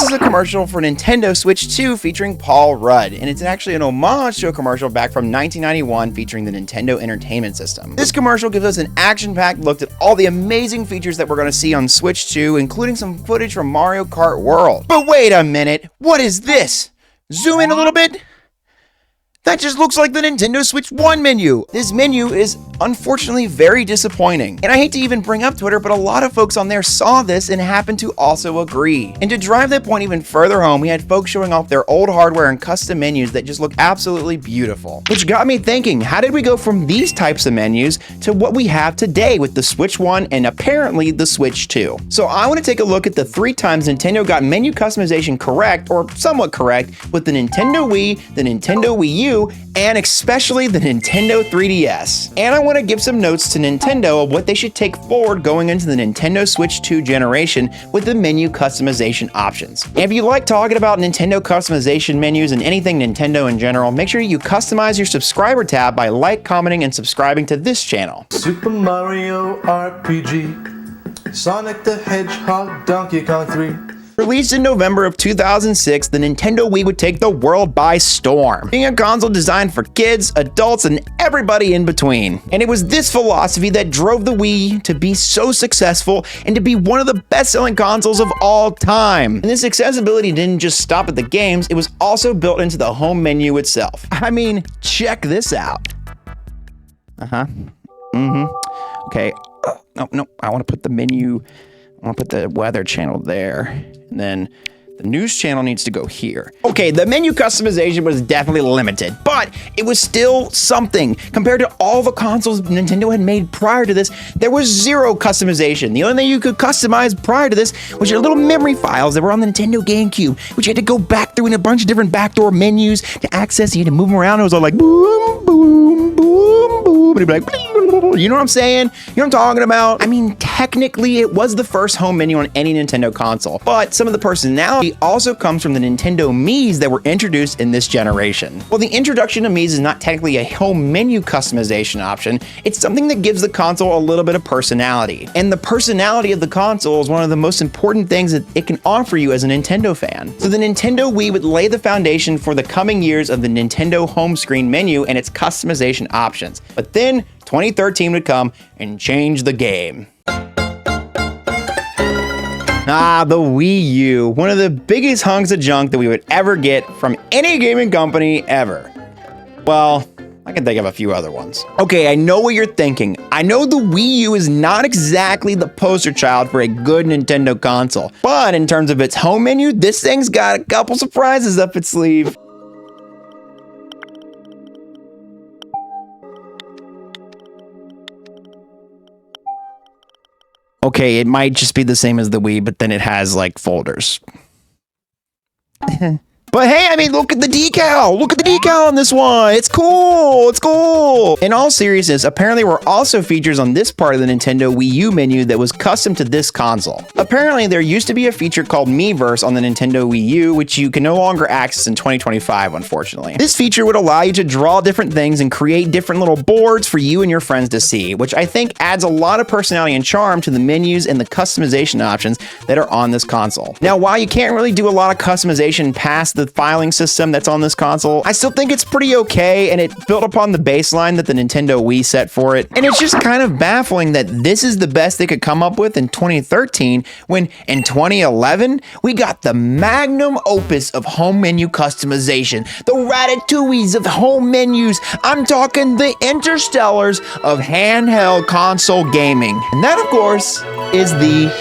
This is a commercial for Nintendo Switch 2 featuring Paul Rudd, and it's actually an homage to a commercial back from 1991 featuring the Nintendo Entertainment System. This commercial gives us an action-packed look at all the amazing features that we're going to see on Switch 2, including some footage from Mario Kart World. But wait a minute, what is this? Zoom in a little bit. That just looks like the Nintendo Switch 1 menu. This menu is unfortunately very disappointing. And I hate to even bring up Twitter, but a lot of folks on there saw this and happened to also agree. And to drive that point even further home, we had folks showing off their old hardware and custom menus that just look absolutely beautiful. Which got me thinking, how did we go from these types of menus to what we have today with the Switch 1 and apparently the Switch 2? So I want to take a look at the 3 times Nintendo got menu customization correct, or somewhat correct, with the Nintendo Wii, the Nintendo Wii U, and especially the Nintendo 3DS. And I want to give some notes to Nintendo of what they should take forward going into the Nintendo Switch 2 generation with the menu customization options. And if you like talking about Nintendo customization menus and anything Nintendo in general, make sure you customize your subscriber tab by commenting, and subscribing to this channel. Super Mario RPG, Sonic the Hedgehog, Donkey Kong 3. Released in November of 2006, the Nintendo Wii would take the world by storm, being a console designed for kids, adults, and everybody in between. And it was this philosophy that drove the Wii to be so successful and to be one of the best-selling consoles of all time. And this accessibility didn't just stop at the games, it was also built into the home menu itself. I mean, check this out. Okay, no, I want to put the menu, I want to put the weather channel there. And then the news channel needs to go here. Okay, the menu customization was definitely limited, but it was still something. Compared to all the consoles Nintendo had made prior to this, there was zero customization. The only thing you could customize prior to this was your little memory files that were on the Nintendo GameCube, which you had to go back through in a bunch of different backdoor menus to access. You had to move them around. It was all like boom, boom, boom, boom, and it'd be like, you know what I'm saying? You know what I'm talking about? I mean, technically, it was the first home menu on any Nintendo console, but some of the personality also comes from the Nintendo Miis that were introduced in this generation. Well, the introduction of Miis is not technically a home menu customization option, it's something that gives the console a little bit of personality. And the personality of the console is one of the most important things that it can offer you as a Nintendo fan. So the Nintendo Wii would lay the foundation for the coming years of the Nintendo home screen menu and its customization options. But then 2013 would come and change the game. The Wii U, one of the biggest hunks of junk that we would ever get from any gaming company ever. Well, I can think of a few other ones. Okay, I know what you're thinking. I know the Wii U is not exactly the poster child for a good Nintendo console, but in terms of its home menu, this thing's got a couple surprises up its sleeve. Okay, it might just be the same as the Wii, but then it has like folders. But hey, I mean, look at the decal. Look at the decal on this one. It's cool. It's cool. In all seriousness, apparently there were also features on this part of the Nintendo Wii U menu that was custom to this console. Apparently, there used to be a feature called Miiverse on the Nintendo Wii U, which you can no longer access in 2025, unfortunately. This feature would allow you to draw different things and create different little boards for you and your friends to see, which I think adds a lot of personality and charm to the menus and the customization options that are on this console. Now, while you can't really do a lot of customization past the filing system that's on this console, I still think it's pretty okay, and it built upon the baseline that the Nintendo Wii set for it. And it's just kind of baffling that this is the best they could come up with in 2013, when in 2011, we got the magnum opus of home menu customization, the Ratatouilles of home menus. I'm talking the Interstellars of handheld console gaming. And that, of course, is the...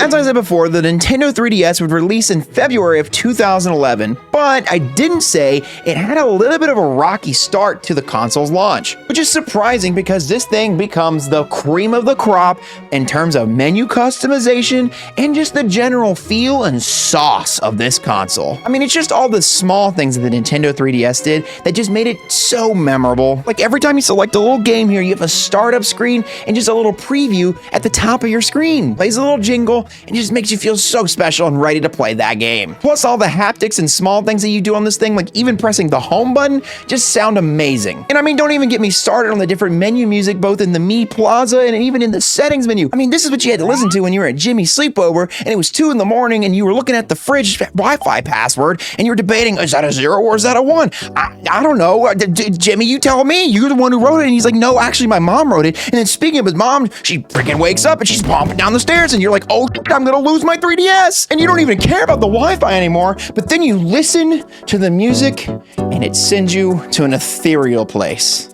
As I said before, the Nintendo 3DS would release in February of 2011, but I didn't say it had a little bit of a rocky start to the console's launch, which is surprising because this thing becomes the cream of the crop in terms of menu customization and just the general feel and sauce of this console. I mean, it's just all the small things that the Nintendo 3DS did that just made it so memorable. Like every time you select a little game here, you have a startup screen and just a little preview at the top of your screen. Plays a little jingle, and it just makes you feel so special and ready to play that game. Plus, all the haptics and small things that you do on this thing, like even pressing the home button, just sound amazing. And I mean, don't even get me started started on the different menu music, both in the Mi Plaza and even in the settings menu. I mean, this is what you had to listen to when you were at Jimmy's sleepover and it was 2 in the morning and you were looking at the fridge Wi-Fi password and you were debating, is that a 0 or is that a 1? I don't know. Jimmy, you tell me. You're the one who wrote it. And he's like, no, actually my mom wrote it. And then speaking of his mom, she freaking wakes up and she's pumping down the stairs and you're like, oh, I'm gonna lose my 3DS. And you don't even care about the Wi-Fi anymore. But then you listen to the music and it sends you to an ethereal place.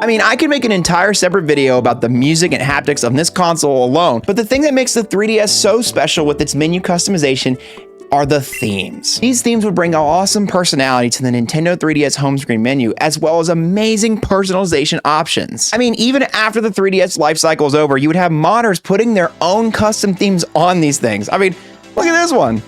I mean, I could make an entire separate video about the music and haptics of this console alone, but the thing that makes the 3DS so special with its menu customization are the themes. These themes would bring awesome personality to the Nintendo 3DS home screen menu, as well as amazing personalization options. I mean, even after the 3DS life cycle is over, you would have modders putting their own custom themes on these things. I mean, look at this one.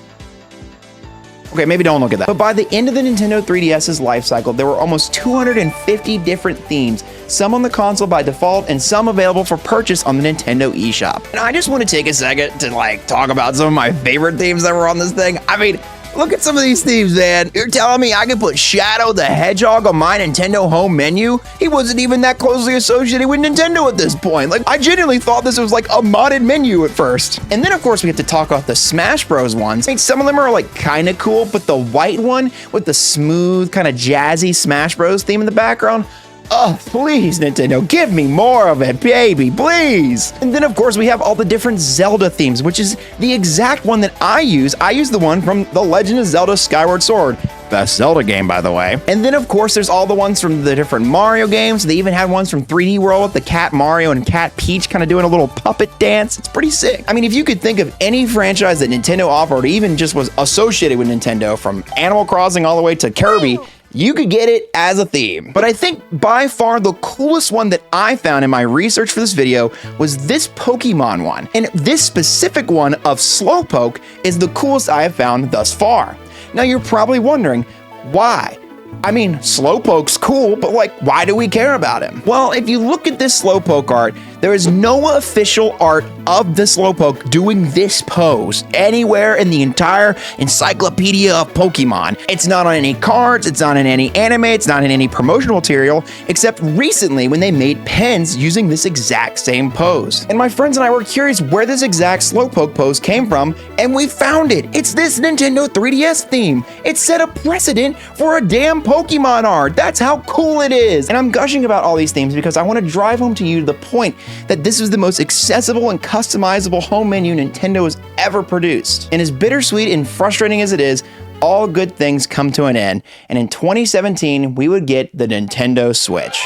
Okay, maybe don't look at that. But by the end of the Nintendo 3DS's life cycle, there were almost 250 different themes, some on the console by default and some available for purchase on the Nintendo eShop. And I just want to take a second to talk about some of my favorite themes that were on this thing. I mean, look at some of these themes, man. You're telling me I could put Shadow the Hedgehog on my Nintendo home menu? He wasn't even that closely associated with Nintendo at this point. I genuinely thought this was like a modded menu at first. And then, of course, we have to talk about the Smash Bros. Ones. I mean, some of them are kind of cool, but the white one with the smooth, kind of jazzy Smash Bros. Theme in the background, oh, please, Nintendo, give me more of it, baby, please. And then, of course, we have all the different Zelda themes, which is the exact one that I use. I use the one from The Legend of Zelda Skyward Sword. Best Zelda game, by the way. And then, of course, there's all the ones from the different Mario games. They even had ones from 3D World with the Cat Mario and Cat Peach kind of doing a little puppet dance. It's pretty sick. I mean, if you could think of any franchise that Nintendo offered, or even just was associated with Nintendo, from Animal Crossing all the way to Kirby, you could get it as a theme. But I think by far the coolest one that I found in my research for this video was this Pokemon one. And this specific one of Slowpoke is the coolest I have found thus far. Now you're probably wondering, why? I mean, Slowpoke's cool, but why do we care about him? Well, if you look at this Slowpoke art, there is no official art of the Slowpoke doing this pose anywhere in the entire encyclopedia of Pokemon. It's not on any cards, it's not in any anime, it's not in any promotional material, except recently when they made pens using this exact same pose. And my friends and I were curious where this exact Slowpoke pose came from, and we found it. It's this Nintendo 3DS theme. It set a precedent for a damn Pokemon art. That's how cool it is. And I'm gushing about all these themes because I want to drive home to you the point that this is the most accessible and customizable home menu Nintendo has ever produced. And as bittersweet and frustrating as it is, all good things come to an end. And in 2017, we would get the Nintendo Switch.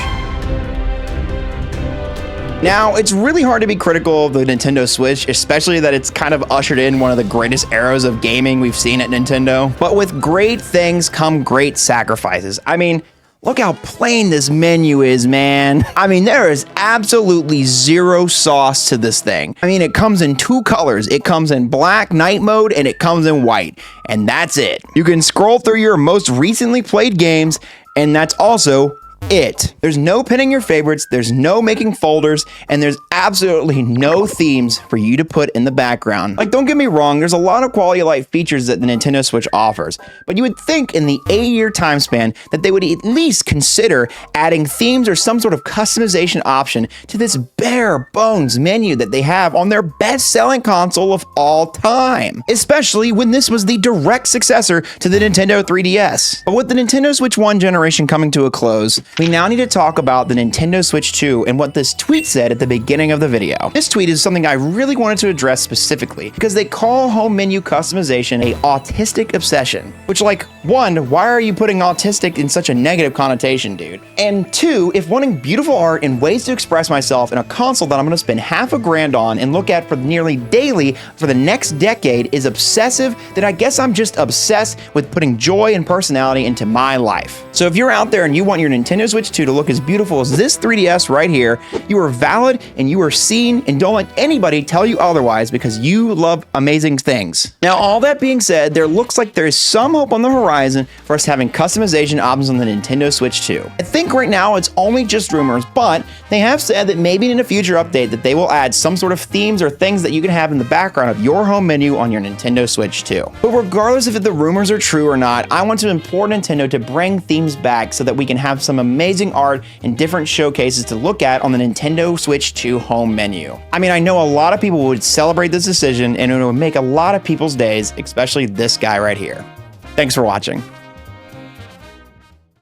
Now, it's really hard to be critical of the Nintendo Switch, especially that it's kind of ushered in one of the greatest eras of gaming we've seen at Nintendo. But with great things come great sacrifices. I mean, look how plain this menu is, man. I mean, there is absolutely zero sauce to this thing. I mean, it comes in 2 colors. It comes in black night mode and it comes in white. And that's it. You can scroll through your most recently played games, and that's also it. There's no pinning your favorites, there's no making folders, and there's absolutely no themes for you to put in the background. Don't get me wrong, there's a lot of quality of life features that the Nintendo Switch offers, but you would think in the 8-year time span that they would at least consider adding themes or some sort of customization option to this bare bones menu that they have on their best-selling console of all time, especially when this was the direct successor to the Nintendo 3DS. But with the Nintendo Switch 1 generation coming to a close, we now need to talk about the Nintendo Switch 2 and what this tweet said at the beginning of the video. This tweet is something I really wanted to address specifically because they call home menu customization a autistic obsession, which 1, why are you putting autistic in such a negative connotation, dude? And 2, if wanting beautiful art and ways to express myself in a console that I'm gonna spend half a grand on and look at for nearly daily for the next decade is obsessive, then I guess I'm just obsessed with putting joy and personality into my life. So if you're out there and you want your Nintendo Nintendo Switch 2 to look as beautiful as this 3DS right here, you are valid and you are seen, and don't let anybody tell you otherwise because you love amazing things. Now, all that being said, there looks like there is some hope on the horizon for us having customization options on the Nintendo Switch 2. I think right now it's only just rumors, but they have said that maybe in a future update that they will add some sort of themes or things that you can have in the background of your home menu on your Nintendo Switch 2. But regardless if the rumors are true or not, I want to implore Nintendo to bring themes back so that we can have some amazing art and different showcases to look at on the Nintendo Switch 2 home menu. I mean, I know a lot of people would celebrate this decision and it would make a lot of people's days, especially this guy right here. Thanks for watching.